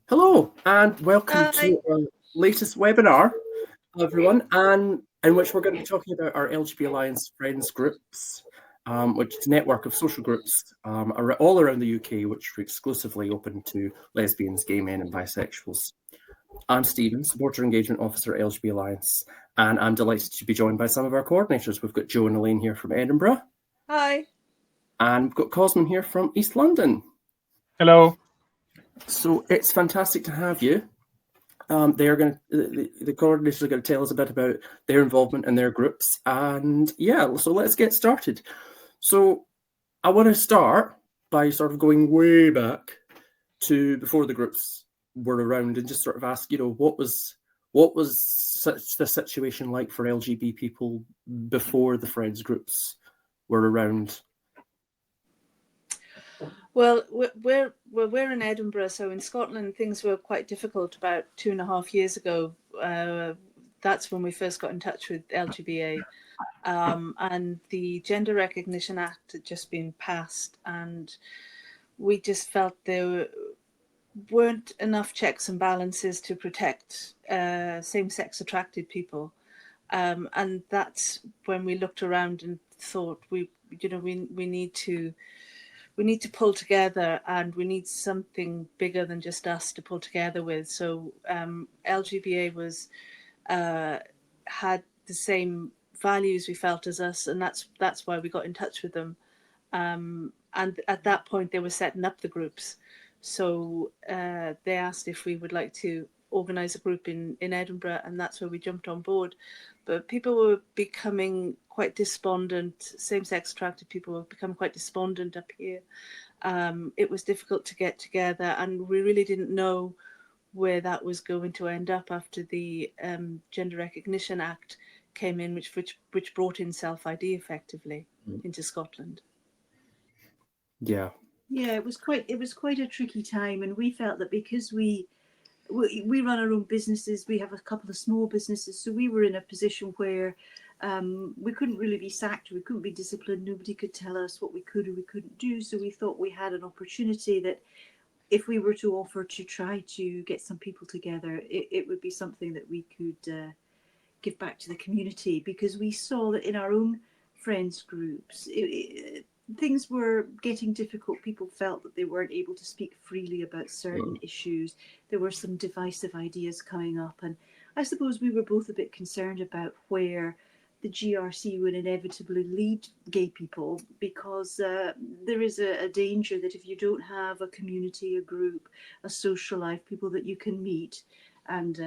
Hello and welcome Hi. to our latest webinar, everyone, and in which we're going to be talking about our LGB Alliance Friends Groups, which is a network of social groups all around the UK, which are exclusively open to lesbians, gay men and bisexuals. I'm Stephen, Supporter Engagement Officer at LGB Alliance, and I'm delighted to be joined by some of our coordinators. We've got Jo and Elaine here from Edinburgh. Hi. And we've got Cosmin here from East London. Hello. So it's fantastic to have you. They are going to, the coordinators are going to tell us a bit about their involvement in their groups. And yeah, so let's get started. So I want to start by sort of going way back to before the groups were around and just sort of ask, what was the situation like for LGB people before the Friends groups were around? Well, we're in Edinburgh, so in Scotland things were quite difficult about 2.5 years ago. That's when we first got in touch with LGBA, and the Gender Recognition Act had just been passed, and we just felt there weren't enough checks and balances to protect same-sex attracted people, and that's when we looked around and thought we need to pull together, and we need something bigger than just us to pull together with. So LGBA was had the same values we felt as us, and that's why we got in touch with them. And at that point, they were setting up the groups. So they asked if we would like to organise a group in Edinburgh, and that's where we jumped on board. But people were becoming quite despondent. Same-sex attracted people were becoming quite despondent up here. It was difficult to get together, and we really didn't know where that was going to end up after the Gender Recognition Act came in, which brought in self-ID effectively into Scotland. Yeah. Yeah, it was quite a tricky time, and we felt that because we run our own businesses, we have a couple of small businesses, so we were in a position where we couldn't really be sacked, we couldn't be disciplined, nobody could tell us what we could or we couldn't do. So we thought we had an opportunity that if we were to offer to try to get some people together, it would be something that we could give back to the community, because we saw that in our own friends groups, things were getting difficult. People felt that they weren't able to speak freely about certain issues. There were some divisive ideas coming up, and I suppose we were both a bit concerned about where the GRC would inevitably lead gay people, because there is a danger that if you don't have a community, a group, a social life, people that you can meet and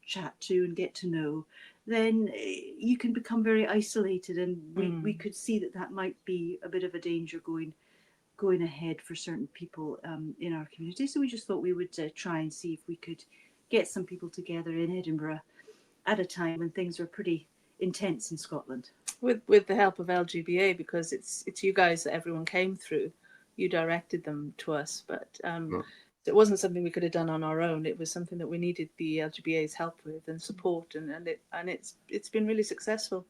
chat to and get to know, then you can become very isolated, and we could see that might be a bit of a danger going ahead for certain people in our community. So we just thought we would try and see if we could get some people together in Edinburgh at a time when things were pretty intense in Scotland. With the help of LGBA, because it's you guys that everyone came through. You directed them to us, but it wasn't something we could have done on our own. It was something that we needed the LGBA's help with and support, and it's been really successful.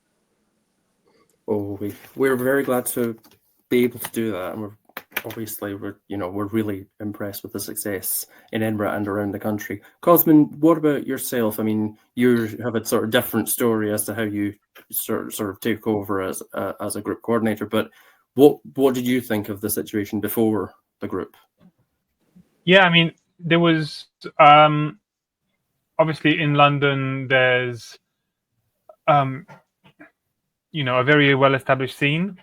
Oh, we're very glad to be able to do that, and we're really impressed with the success in Edinburgh and around the country. Cosmin, what about yourself? I mean, you have a sort of different story as to how you sort of take over as a group coordinator, but what did you think of the situation before the group? Yeah, I mean, there was obviously in London, there's a very well-established scene.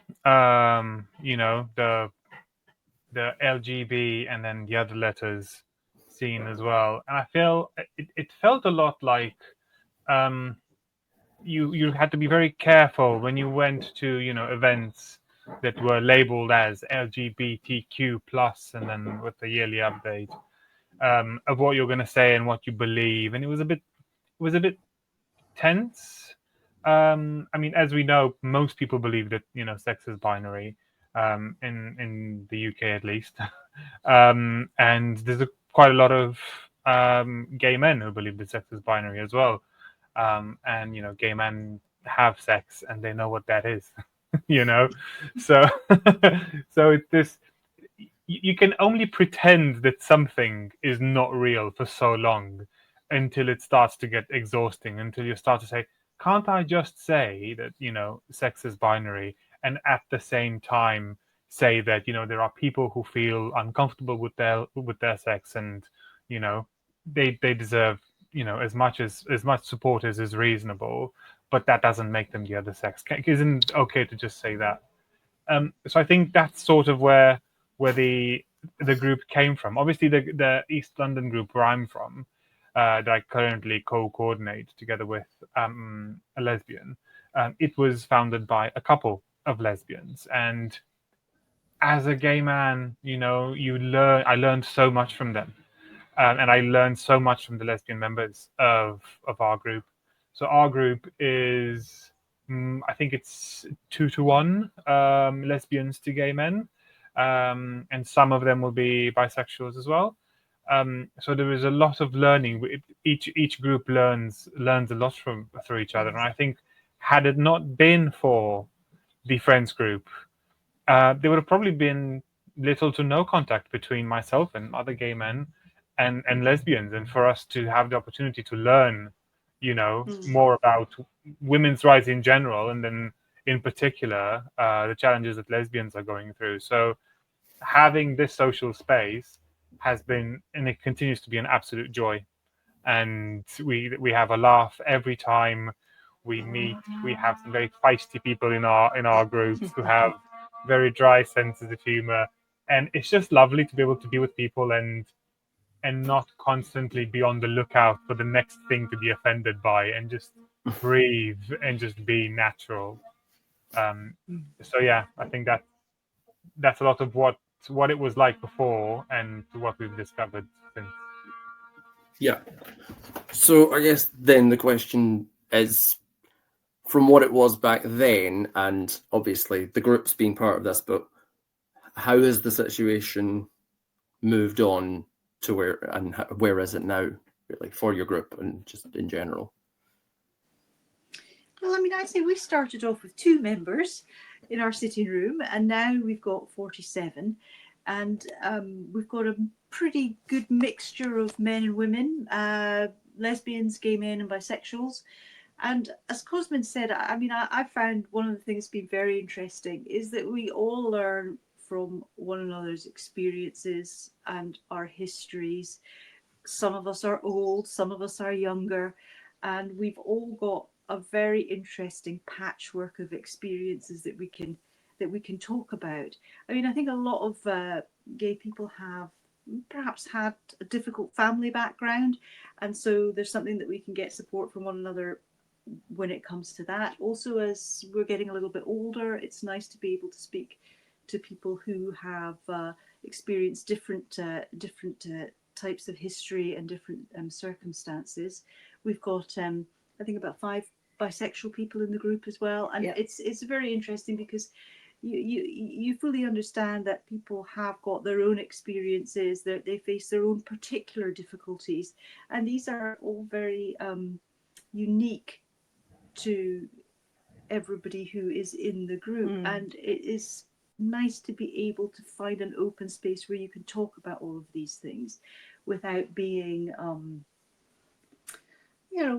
The LGB and then the other letters scene as well, and I feel it felt a lot like you had to be very careful when you went to events that were labeled as LGBTQ plus, and then with the yearly update of what you're going to say and what you believe, and it was a bit tense. I mean, as we know, most people believe that sex is binary, in the UK at least, and there's quite a lot of gay men who believe that sex is binary as well, and gay men have sex and they know what that is, so so it's this. you can only pretend that something is not real for so long until it starts to get exhausting, until you start to say, can't I just say that, sex is binary, and at the same time say that, there are people who feel uncomfortable with their sex, and, they deserve, as much support as is reasonable, but that doesn't make them the other sex. Isn't it okay to just say that? So I think that's sort of where the group came from. Obviously, the East London group where I'm from, that I currently co-coordinate together with a lesbian, it was founded by a couple of lesbians. And as a gay man, I learned so much from them. And I learned so much from the lesbian members of our group. So our group is, I think it's 2-1 lesbians to gay men, and some of them will be bisexuals as well. So there is a lot of learning. Each group learns a lot through each other, and I think had it not been for the friends group, there would have probably been little to no contact between myself and other gay men and lesbians, and for us to have the opportunity to learn, more about women's rights in general, and then in particular the challenges that lesbians are going through. So having this social space has been, and it continues to be, an absolute joy. And we have a laugh every time we meet. We have some very feisty people in our group who have very dry senses of humor, and it's just lovely to be able to be with people and not constantly be on the lookout for the next thing to be offended by, and just breathe and just be natural. So yeah, I think that's a lot of what it was like before and what we've discovered since. Yeah. So I guess then the question is, from what it was back then, and obviously the group's being part of this, but how has the situation moved on to where is it now, really, for your group and just in general? Well, I mean, I'd say we started off with 2 members in our sitting room, and now we've got 47, and we've got a pretty good mixture of men and women, lesbians, gay men, and bisexuals. And as Cosmin said, I mean, I found one of the things that's been very interesting is that we all learn from one another's experiences and our histories. Some of us are old, some of us are younger, and we've all got a very interesting patchwork of experiences that we can talk about. I mean, I think a lot of gay people have perhaps had a difficult family background, and so there's something that we can get support from one another when it comes to that. Also, as we're getting a little bit older, it's nice to be able to speak to people who have experienced different types of history and different circumstances. We've got, I think, about 5 bisexual people in the group as well, and it's very interesting because you fully understand that people have got their own experiences, that they face their own particular difficulties, and these are all very unique to everybody who is in the group. And it is nice to be able to find an open space where you can talk about all of these things without being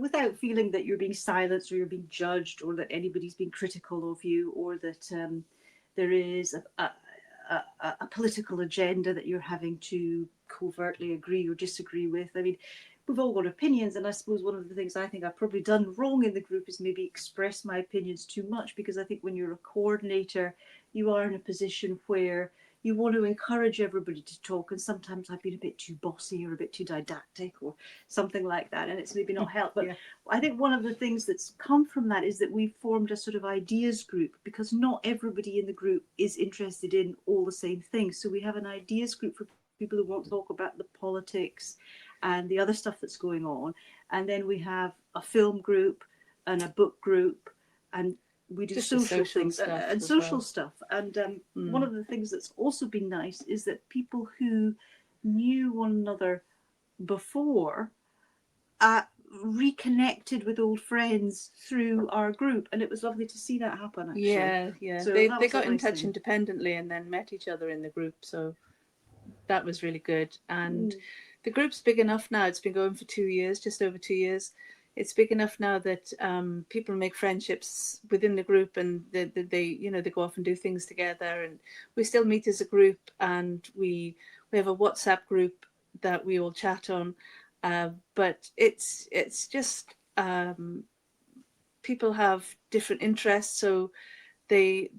without feeling that you're being silenced or you're being judged or that anybody's being critical of you, or that there is a political agenda that you're having to covertly agree or disagree with. I mean, we've all got opinions, and I suppose one of the things I think I've probably done wrong in the group is maybe express my opinions too much, because I think when you're a coordinator, you are in a position where you want to encourage everybody to talk, and sometimes I've been a bit too bossy or a bit too didactic or something like that, and it's maybe not helped. But I think one of the things that's come from that is that we've formed a sort of ideas group, because not everybody in the group is interested in all the same things. So we have an ideas group for people who want to talk about the politics and the other stuff that's going on, and then we have a film group and a book group, and we do Just social things stuff and social stuff. And one of the things that's also been nice is that people who knew one another before reconnected with old friends through our group, and it was lovely to see that happen, actually. Yeah. So they that was got a in nice touch thing. independently and then met each other in the group. So that was really good. And the group's big enough now. It's been going for 2 years, just over 2 years. It's big enough now that people make friendships within the group, and they go off and do things together. And we still meet as a group, and we have a WhatsApp group that we all chat on. But it's just people have different interests, so they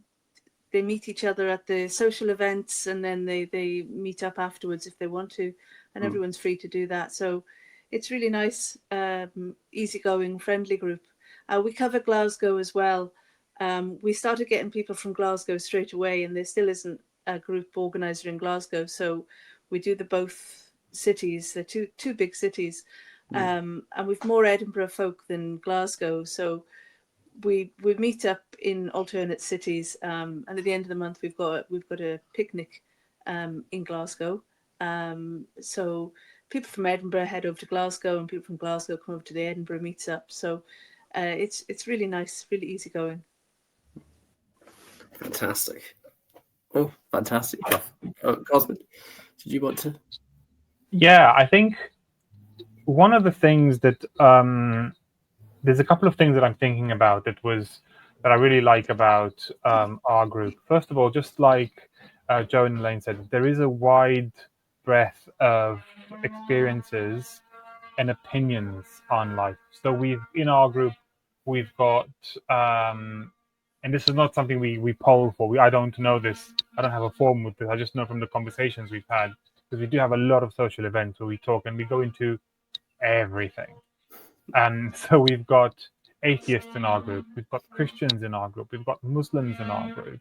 meet each other at the social events, and then they meet up afterwards if they want to, and everyone's free to do that. So it's really nice, easygoing, friendly group. We cover Glasgow as well. We started getting people from Glasgow straight away, and there still isn't a group organizer in Glasgow. So we do the both cities, the two big cities, and we've more Edinburgh folk than Glasgow. So we meet up in alternate cities, and at the end of the month we've got a picnic in Glasgow. So people from Edinburgh head over to Glasgow, and people from Glasgow come over to the Edinburgh meets up. So it's really nice, really easygoing. Fantastic. Oh, fantastic. Cosmin, did you want to? Yeah, I think one of the things that there's a couple of things that I'm thinking about that I really like about our group. First of all, just like Jo and Elaine said, there is a wide breadth of experiences and opinions on life. So in our group we've got and this is not something we poll for. I don't know this. I don't have a form with this. I just know from the conversations we've had, because we do have a lot of social events where we talk and we go into everything. And so we've got atheists in our group, we've got Christians in our group, we've got Muslims in our group,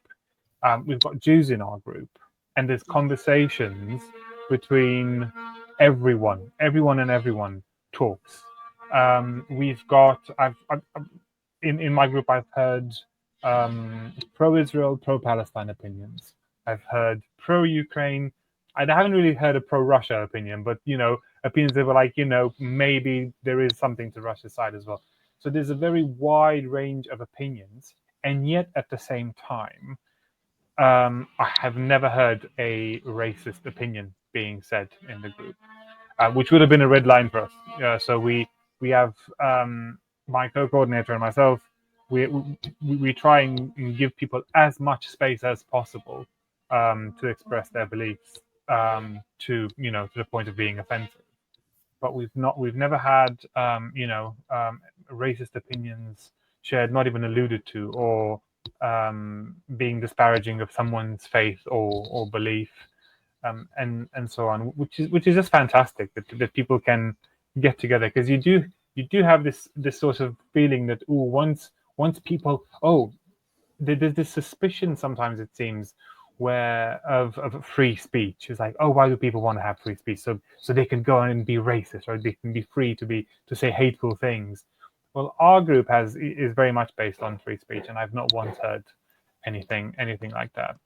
we've got Jews in our group, and there's conversations between everyone and everyone talks. We've got in my group I've heard pro-Israel, pro-Palestine opinions. I've heard pro-Ukraine. I haven't really heard a pro-Russia opinion, but opinions that were like, maybe there is something to Russia's side as well. So there's a very wide range of opinions, and yet at the same time, I have never heard a racist opinion being said in the group, which would have been a red line for us. So we have my co-coordinator and myself. We try and give people as much space as possible to express their beliefs, to the point of being offensive. But we've never had racist opinions shared, not even alluded to, or being disparaging of someone's faith or belief, and so on, which is just fantastic that people can get together, because you do have this sort of feeling that once people there's this suspicion sometimes, it seems, where of free speech. It's like, why do people want to have free speech? So they can go on and be racist, or they can be free to say hateful things. Well, our group is very much based on free speech, and I've not once heard anything like that.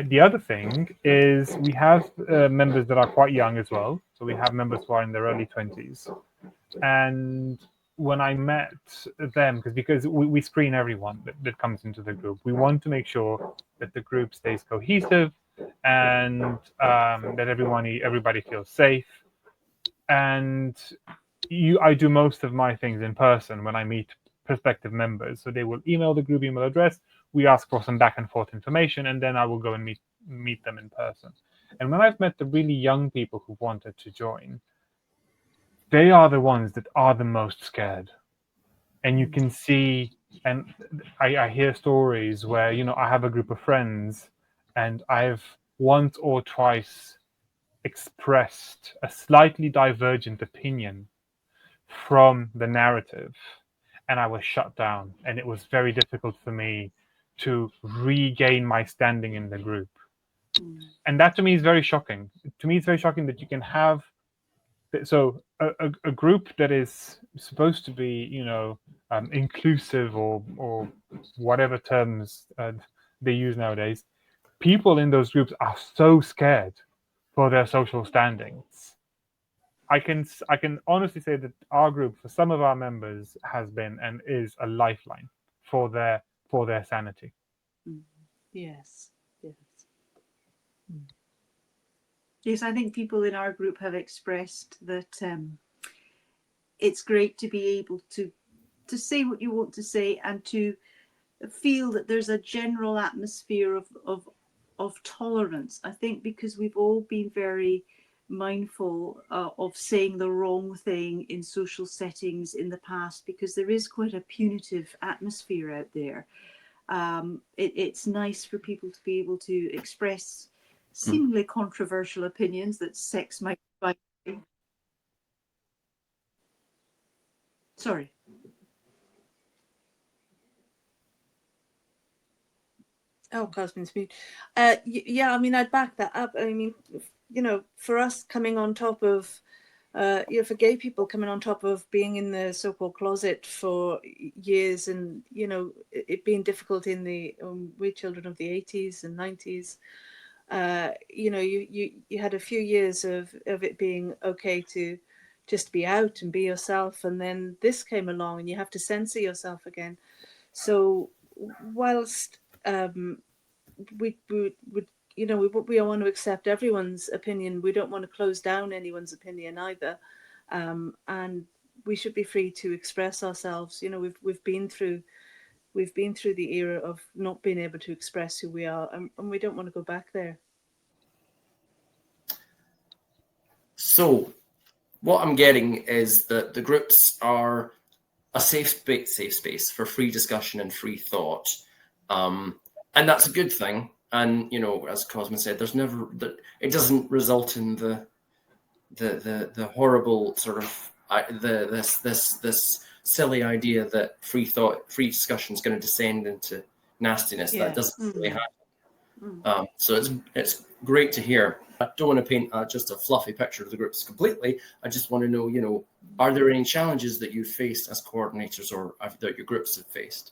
The other thing is we have members that are quite young as well. So we have members who are in their early 20s. And when I met them, because we screen everyone that comes into the group, we want to make sure that the group stays cohesive, and that everybody feels safe. And I do most of my things in person when I meet prospective members. So they will email the group email address. We ask for some back and forth information, and then I will go and meet them in person. And when I've met the really young people who wanted to join, they are the ones that are the most scared. And you can see, and I hear stories where, I have a group of friends, and I've once or twice expressed a slightly divergent opinion from the narrative, and I was shut down, and it was very difficult for me to regain my standing in the group. And that to me is very shocking. To me, it's very shocking that you can have a group that is supposed to be, inclusive or whatever terms they use nowadays. People in those groups are so scared for their social standings. I can honestly say that our group, for some of our members, has been and is a lifeline for their sanity. Yes. Yes, I think people in our group have expressed that it's great to be able to say what you want to say and to feel that there's a general atmosphere of tolerance. I think because we've all been very mindful of saying the wrong thing in social settings in the past, because there is quite a punitive atmosphere out there. It's nice for people to be able to express seemingly controversial opinions that sex might be. Sorry. Oh, Cosmin's mute. Yeah, I mean, I'd back that up. I mean, you know, for us coming on top of, you know, for gay people coming on top of being in the so-called closet for years, and you know, it being difficult in the we're children of the 80s and 90s. You know, you had a few years of it being okay to just be out and be yourself, and then this came along, and you have to censor yourself again. So whilst we you know, we want to accept everyone's opinion, we don't want to close down anyone's opinion either, and we should be free to express ourselves. You know, we've been through the era of not being able to express who we are, and we don't want to go back there. So what I'm getting is that the groups are a safe space for free discussion and free thought, and that's a good thing. And you know, as Cosmin said, there's never that it doesn't result in the horrible sort of this silly idea that free free discussion is going to descend into nastiness. Yeah. That doesn't really happen. So it's great to hear. I don't want to paint just a fluffy picture of the groups completely. I just want to know, you know, are there any challenges that you've faced as coordinators or that your groups have faced?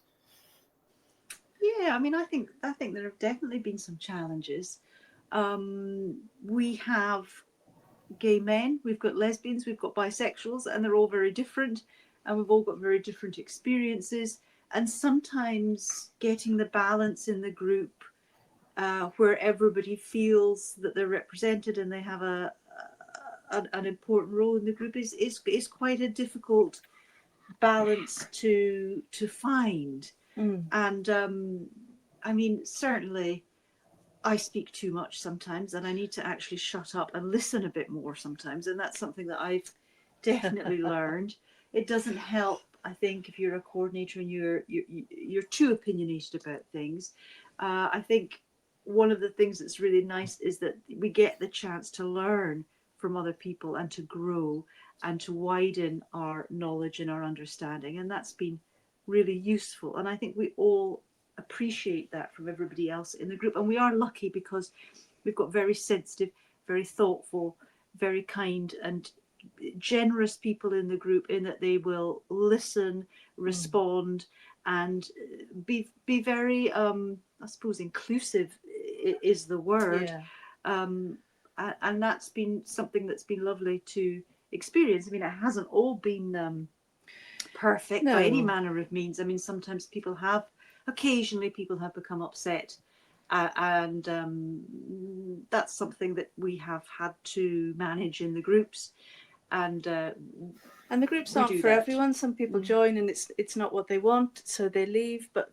Yeah, I mean, I think there have definitely been some challenges. We have gay men, we've got lesbians, we've got bisexuals, and they're all very different, and we've all got very different experiences. And sometimes getting the balance in the group where everybody feels that they're represented and they have an important role in the group is quite a difficult balance to find. And I mean, certainly I speak too much sometimes, and I need to actually shut up and listen a bit more sometimes, and that's something that I've definitely learned. It doesn't help, I think, if you're a coordinator and you're too opinionated about things. I think one of the things that's really nice is that we get the chance to learn from other people and to grow and to widen our knowledge and our understanding, and that's been really useful. And I think we all appreciate that from everybody else in the group, and we are lucky because we've got very sensitive, very thoughtful, very kind and generous people in the group, in that they will listen, respond, and be very I suppose inclusive is the word. And that's been something that's been lovely to experience. I mean, it hasn't all been perfect by any manner of means. I mean, sometimes occasionally people have become upset, and that's something that we have had to manage in the groups. And the groups aren't for everyone. Some people join and it's not what they want, so they leave. But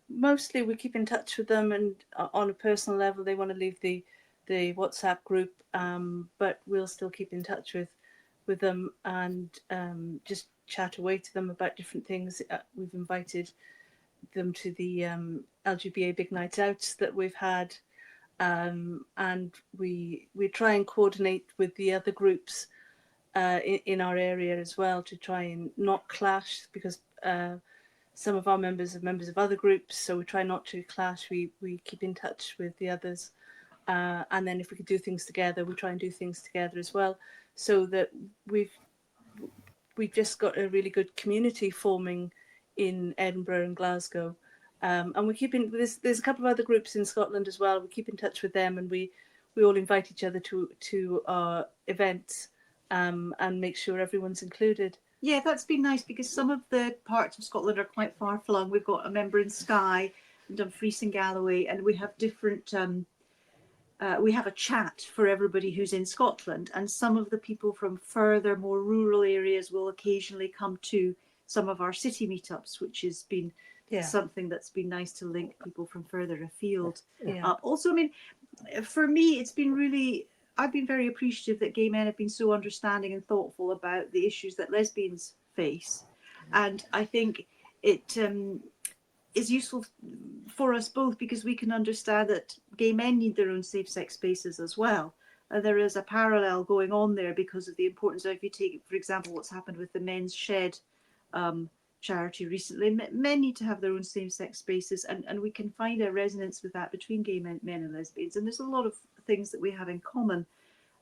mostly we keep in touch with them, and on a personal level, they want to leave the WhatsApp group, but we'll still keep in touch with them and just chat away to them about different things. We've invited them to the LGBA Big Night Outs that we've had, and we try and coordinate with the other groups in our area as well, to try and not clash, because some of our members are members of other groups, so we try not to clash. We keep in touch with the others, and then if we could do things together, we try and do things together as well, so that we've just got a really good community forming in Edinburgh and Glasgow. And we keep in, there's a couple of other groups in Scotland as well. We keep in touch with them, and we all invite each other to our events, and make sure everyone's included. Yeah, that's been nice, because some of the parts of Scotland are quite far flung. We've got a member in Skye and Dumfries and Galloway, and we have different we have a chat for everybody who's in Scotland, and some of the people from further, more rural areas will occasionally come to some of our city meetups, which has been something that's been nice to link people from further afield. Also, I mean, for me, I've been very appreciative that gay men have been so understanding and thoughtful about the issues that lesbians face. And I think it is useful for us both, because we can understand that gay men need their own safe-sex spaces as well. There is a parallel going on there because of the importance of, if you take, for example, what's happened with the Men's Shed charity recently, men need to have their own same-sex spaces, and we can find a resonance with that between gay men and lesbians. And there's a lot of things that we have in common,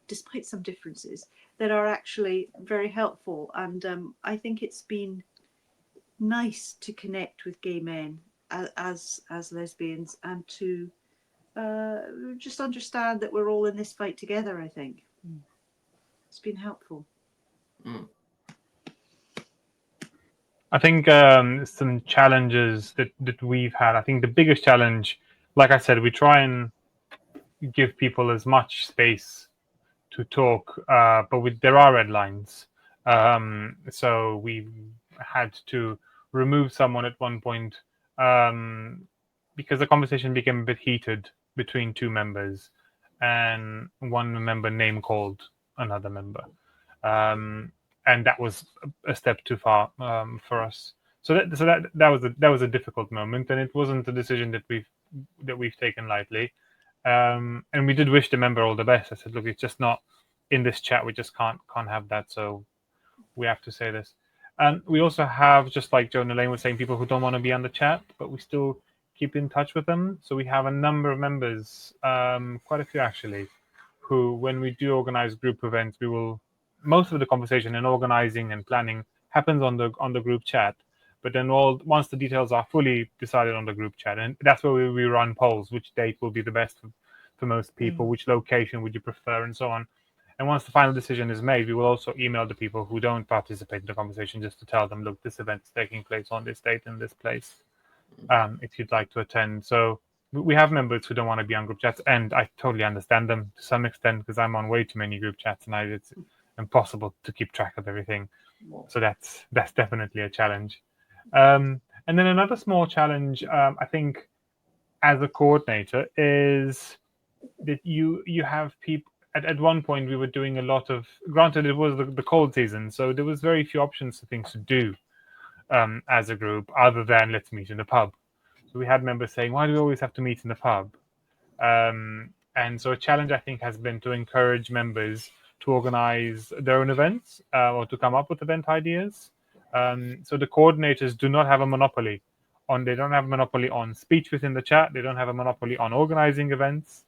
despite some differences, that are actually very helpful. And I think it's been nice to connect with gay men as lesbians, and to just understand that we're all in this fight together. I think it's been helpful. I think some challenges that we've had. I think the biggest challenge, like I said, we try and give people as much space to talk, but there are red lines. So we had to remove someone at one point because the conversation became a bit heated between two members, and one member name called another member. And that was a step too far for us. So that was a difficult moment, and it wasn't a decision that we've taken lightly. And we did wish the member all the best. I said, look, it's just not in this chat. We just can't have that. So we have to say this. And we also have, just like Jo and Elaine was saying, people who don't want to be on the chat, but we still keep in touch with them. So we have a number of members, quite a few actually, who, when we do organize group events, most of the conversation and organizing and planning happens on the group chat. But then once the details are fully decided on the group chat, and that's where we run polls, which date will be the best for most people, which location would you prefer, and so on. And once the final decision is made, we will also email the people who don't participate in the conversation just to tell them, look, this event is taking place on this date in this place, if you'd like to attend. So we have members who don't want to be on group chats, and I totally understand them to some extent, because I'm on way too many group chats, and it's impossible to keep track of everything. So that's definitely a challenge. And then another small challenge, I think, as a coordinator, is that you have people. At one point, we were doing a lot of. Granted, it was the cold season, so there was very few options for things to do as a group, other than let's meet in the pub. So we had members saying, "Why do we always have to meet in the pub?" And so a challenge, I think, has been to encourage members to organize their own events or to come up with event ideas. So the coordinators do not have a monopoly they don't have a monopoly on speech within the chat. They don't have a monopoly on organizing events.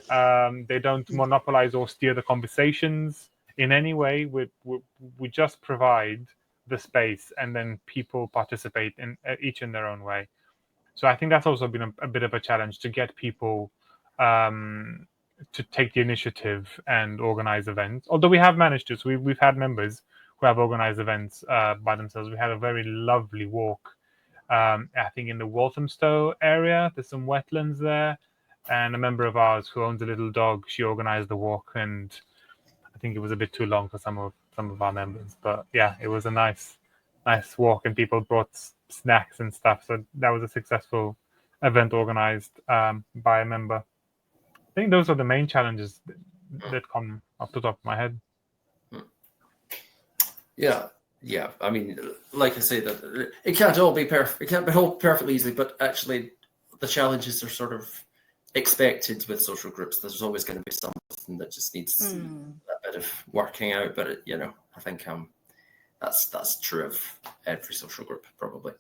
They don't monopolize or steer the conversations in any way. We just provide the space, and then people participate in each in their own way. So I think that's also been a bit of a challenge to get people to take the initiative and organize events. Although we have managed to, so we've had members who have organized events by themselves. We had a very lovely walk, I think, in the Walthamstow area. There's some wetlands there, and a member of ours who owns a little dog, she organized the walk, and I think it was a bit too long for some of our members. But yeah, it was a nice walk, and people brought snacks and stuff. So that was a successful event organized by a member. I think those are the main challenges that come off the top of my head. Yeah. I mean, like I say, that it can't all be perfect. It can't be all perfectly easily, but actually, the challenges are sort of expected with social groups. There's always going to be something that just needs a bit of working out. But I think that's true of every social group, probably.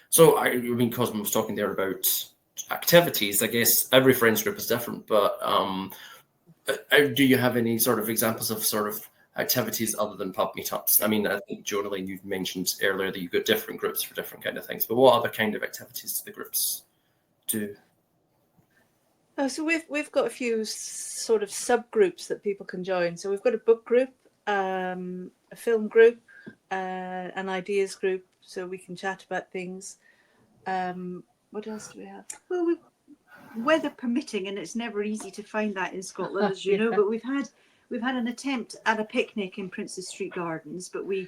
So I mean, Cosmin was talking there about activities. I guess every friends group is different, but do you have any sort of examples of sort of activities other than pub meetups? I mean, I think Jo and Elaine, you've mentioned earlier that you've got different groups for different kind of things, but what other kind of activities do the groups do? So we've got a few sort of subgroups that people can join. So we've got a book group, a film group, an ideas group, so we can chat about things. What else do we have? Well, weather permitting, and it's never easy to find that in Scotland, as you know. But we've had an attempt at a picnic in Princes Street Gardens, but we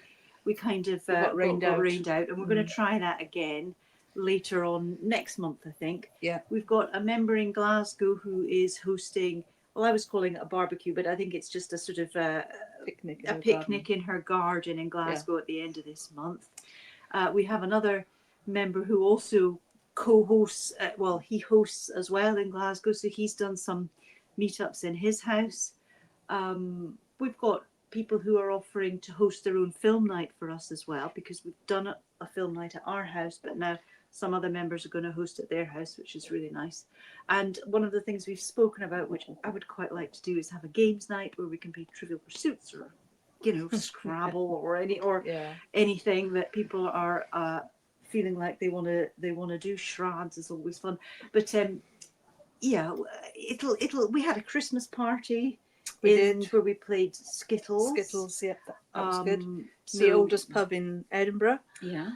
kind of got rained out, and we're going to try that again later on next month, I think. Yeah, we've got a member in Glasgow who is hosting. Well, I was calling it a barbecue, but I think it's just a sort of picnic in her garden in Glasgow at the end of this month. We have another member who also co-hosts. He hosts as well in Glasgow, so he's done some meetups in his house. We've got people who are offering to host their own film night for us as well, because we've done a film night at our house, but now some other members are going to host at their house, which is really nice. And one of the things we've spoken about, which I would quite like to do, is have a games night where we can play Trivial Pursuits or, Scrabble or anything that people are feeling like they want to do. Charades is always fun, but we had a Christmas party where we played Skittles. Yeah, that was good. The oldest pub in Edinburgh. Yeah.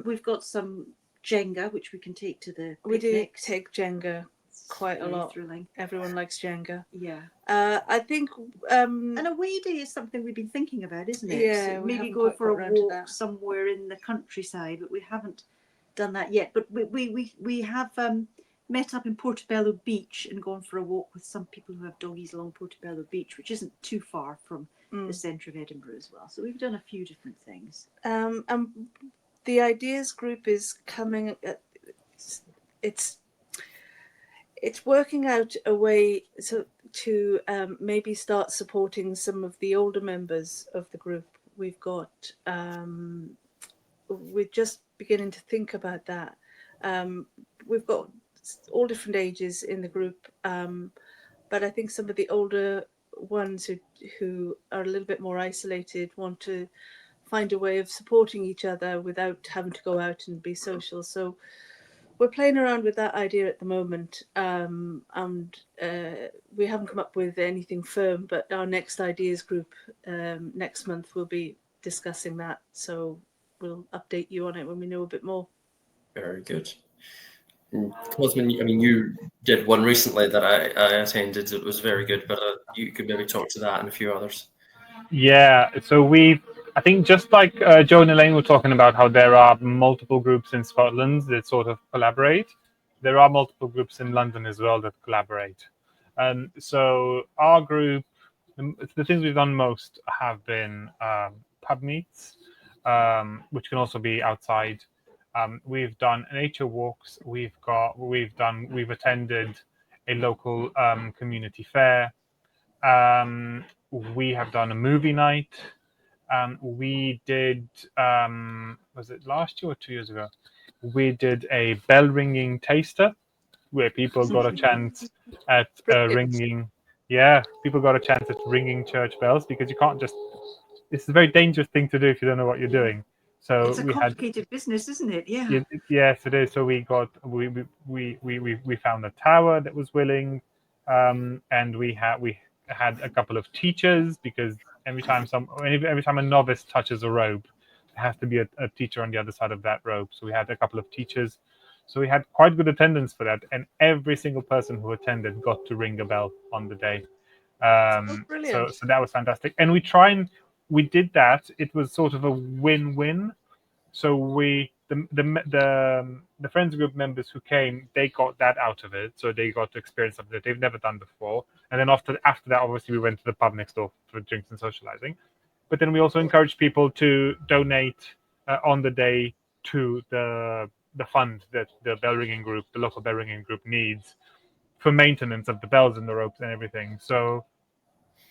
We've got some Jenga, which we can take to the picnics. We do take Jenga quite a lot. Thrilling. Everyone likes Jenga. Yeah. I think an away day is something we've been thinking about, isn't it? Yeah, so maybe go for a walk somewhere in the countryside, but we haven't done that yet. But we have met up in Portobello Beach and gone for a walk with some people who have doggies along Portobello Beach, which isn't too far from the centre of Edinburgh as well. So we've done a few different things. The ideas group is coming. It's working out a way to maybe start supporting some of the older members of the group. We've got. We're just beginning to think about that. We've got all different ages in the group, but I think some of the older ones who are a little bit more isolated want to find a way of supporting each other without having to go out and be social. So we're playing around with that idea at the moment, and we haven't come up with anything firm, but our next ideas group next month will be discussing that. So we'll update you on it when we know a bit more. Very good. Cosmin, you did one recently that I attended. It was very good, but you could maybe talk to that and a few others. Yeah, so I think just like Jo and Elaine were talking about how there are multiple groups in Scotland that sort of collaborate, there are multiple groups in London as well that collaborate. So our group, the things we've done most have been pub meets, which can also be outside. We've done nature walks. We've attended a local community fair. We have done a movie night. We did, was it last year or 2 years ago? We did a bell ringing taster where people got a chance at ringing. Yeah, people got a chance at ringing church bells, because you can't just. It's a very dangerous thing to do if you don't know what you're doing. So it's a complicated busined business, isn't it? Yeah. Yes, it is. So we found a tower that was willing, and we had a couple of teachers, because every time a novice touches a rope, there has to be a teacher on the other side of that rope. So we had a couple of teachers. So we had quite good attendance for that, and every single person who attended got to ring a bell on the day. Brilliant. So that was fantastic. And we did that. It was sort of a win-win. So the friends group members who came, they got that out of it. So they got to experience something that they've never done before. And then after that, obviously, we went to the pub next door for drinks and socializing. But then we also encouraged people to donate on the day to the fund that the local bell ringing group needs for maintenance of the bells and the ropes and everything. So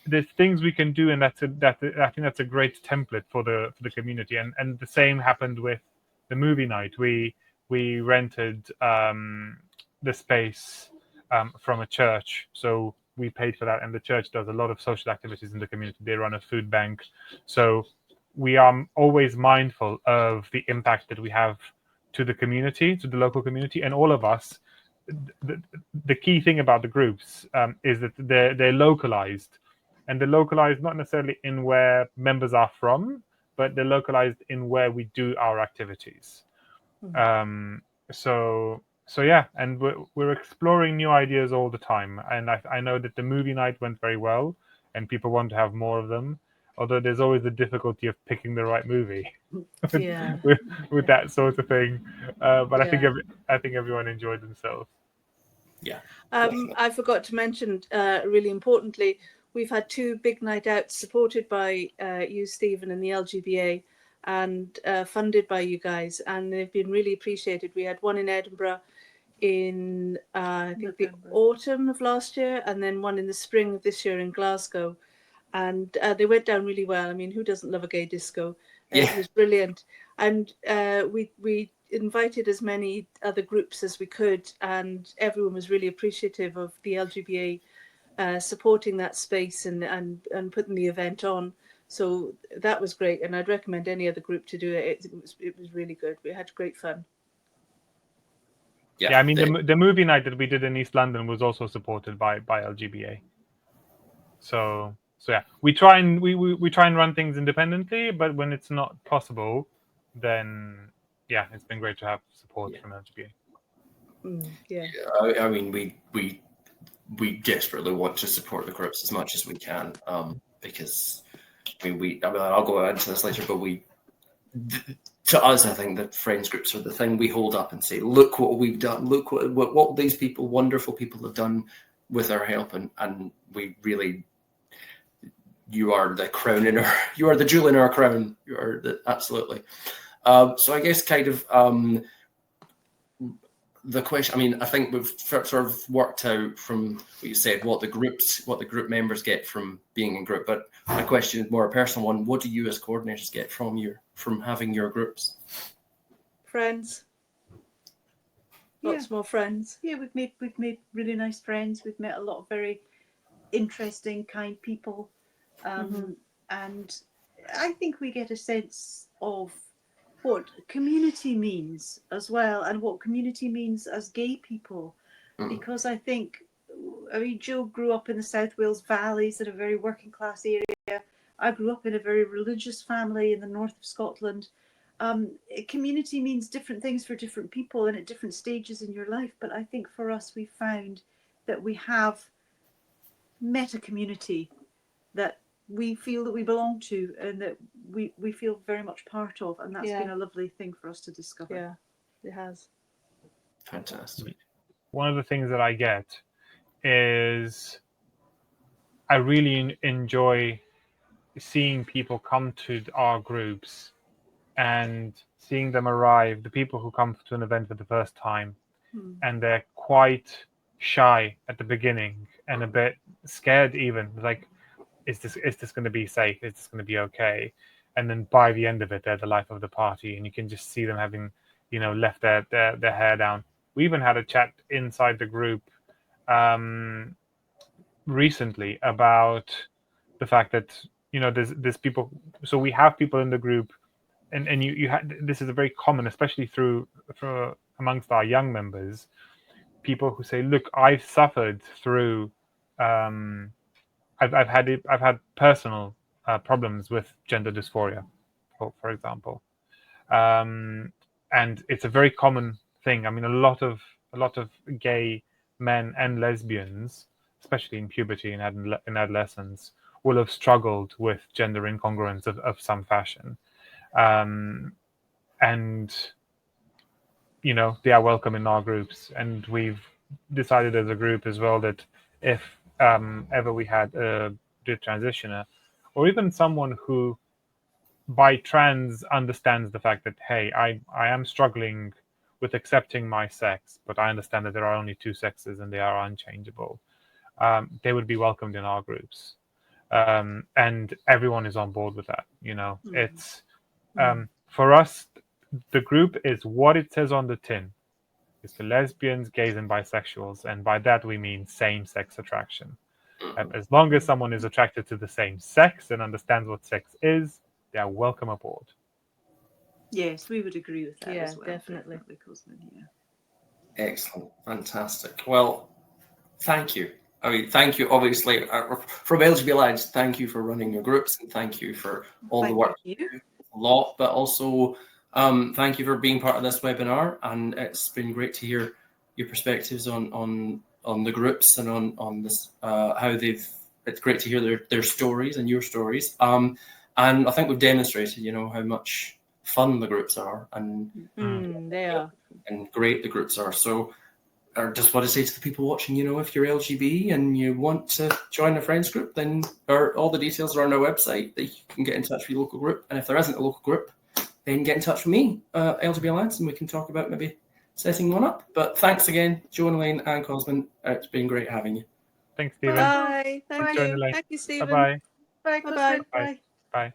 there's things we can do, and I think that's a great template for the community. And the same happened with the movie night. We rented the space from a church, so we paid for that, and the church does a lot of social activities in the community. They run a food bank, so we are always mindful of the impact that we have to the community, to the local community, and all of us. The key thing about the groups is that they're localized. And they're localized not necessarily in where members are from, but they're localized in where we do our activities. So so yeah, and we're exploring new ideas all the time. And I know that the movie night went very well, and people want to have more of them. Although there's always the difficulty of picking the right movie Yeah. with that sort of thing. But Yeah. I think everyone enjoyed themselves. Yeah. I forgot to mention, really importantly, we've had 2 big night outs supported by you, Stephen, and the LGBA, and funded by you guys, and they've been really appreciated. We had one in Edinburgh in I think the autumn of last year, and then one in the spring of this year in Glasgow, and they went down really well. I mean, who doesn't love a gay disco? Yeah. It was brilliant, and we invited as many other groups as we could, and everyone was really appreciative of the LGBA supporting that space and putting the event on. So that was great, and I'd recommend any other group to do it. It was really good. We had great fun. Yeah, I mean the movie night that we did in East London was also supported by LGBA. So yeah, we try and run things independently, but when it's not possible, then yeah, it's been great to have support from LGBA. Yeah. I mean, we desperately want to support the groups as much as we can, because I mean, I'll go into this later, but to us, I think that friends groups are the thing we hold up and say, look what we've done, look what these people, wonderful people, have done with our help, and we really, you are the crown you are the jewel in our crown. You are absolutely. So I guess kind of the question, I mean, I think we've sort of worked out from what you said, what the group members get from being in group. But my question is more a personal one. What do you as coordinators get from having your groups? Friends. Lots more friends. Yeah, we've made really nice friends. We've met a lot of very interesting, kind people. And I think we get a sense of what community means as well, and what community means as gay people, because I mean, Jo grew up in the South Wales Valleys in a very working class area. I grew up in a very religious family in the north of Scotland. Community means different things for different people and at different stages in your life, but I think for us we found that we have met a community that we feel that we belong to and that we feel very much part of, and that's been a lovely thing for us to discover. Yeah, it has. Fantastic. One of the things that I get is I really enjoy seeing people come to our groups and seeing them arrive, the people who come to an event for the first time, and they're quite shy at the beginning and a bit scared even, like, is this going to be safe? Is this going to be okay? And then by the end of it, they're the life of the party, and you can just see them having, left their hair down. We even had a chat inside the group recently about the fact that there's people. So we have people in the group, and you had, this is a very common, especially for amongst our young members, people who say, look, I've suffered through. I've had personal problems with gender dysphoria, for example, and it's a very common thing. I mean, a lot of gay men and lesbians, especially in puberty and in adolescence, will have struggled with gender incongruence of some fashion, and they are welcome in our groups. And we've decided as a group as well that if ever we had a transitioner, or even someone who by trans understands the fact that, hey, I am struggling with accepting my sex, but I understand that there are only 2 sexes and they are unchangeable, they would be welcomed in our groups, and everyone is on board with that. It's for us, the group is what it says on the tin. It's for lesbians, gays, and bisexuals, and by that we mean same-sex attraction. As long as someone is attracted to the same sex and understands what sex is, they are welcome aboard. Yes, we would agree with that as well. Definitely. Cosmin, yeah. Excellent. Fantastic. Well, thank you. I mean, thank you, obviously, from LGB Alliance, thank you for running your groups, and thank you for all the work you do a lot, but also thank you for being part of this webinar, and it's been great to hear your perspectives on the groups and on this, how they've. It's great to hear their stories and your stories. And I think we've demonstrated, how much fun the groups are and They are. And great the groups are. So I just want to say to the people watching, if you're LGB and you want to join a friends group, then all the details are on our website that you can get in touch with your local group. And if there isn't a local group, then get in touch with me, LGB Alliance, and we can talk about maybe setting one up. But thanks again, Jo and Elaine and Cosmin. It's been great having you. Thanks, Stephen. Bye. Thank Jo and you. Elaine. Thank you, Stephen. Bye-bye. Bye, Bye-bye. Cosmin. Bye. Bye.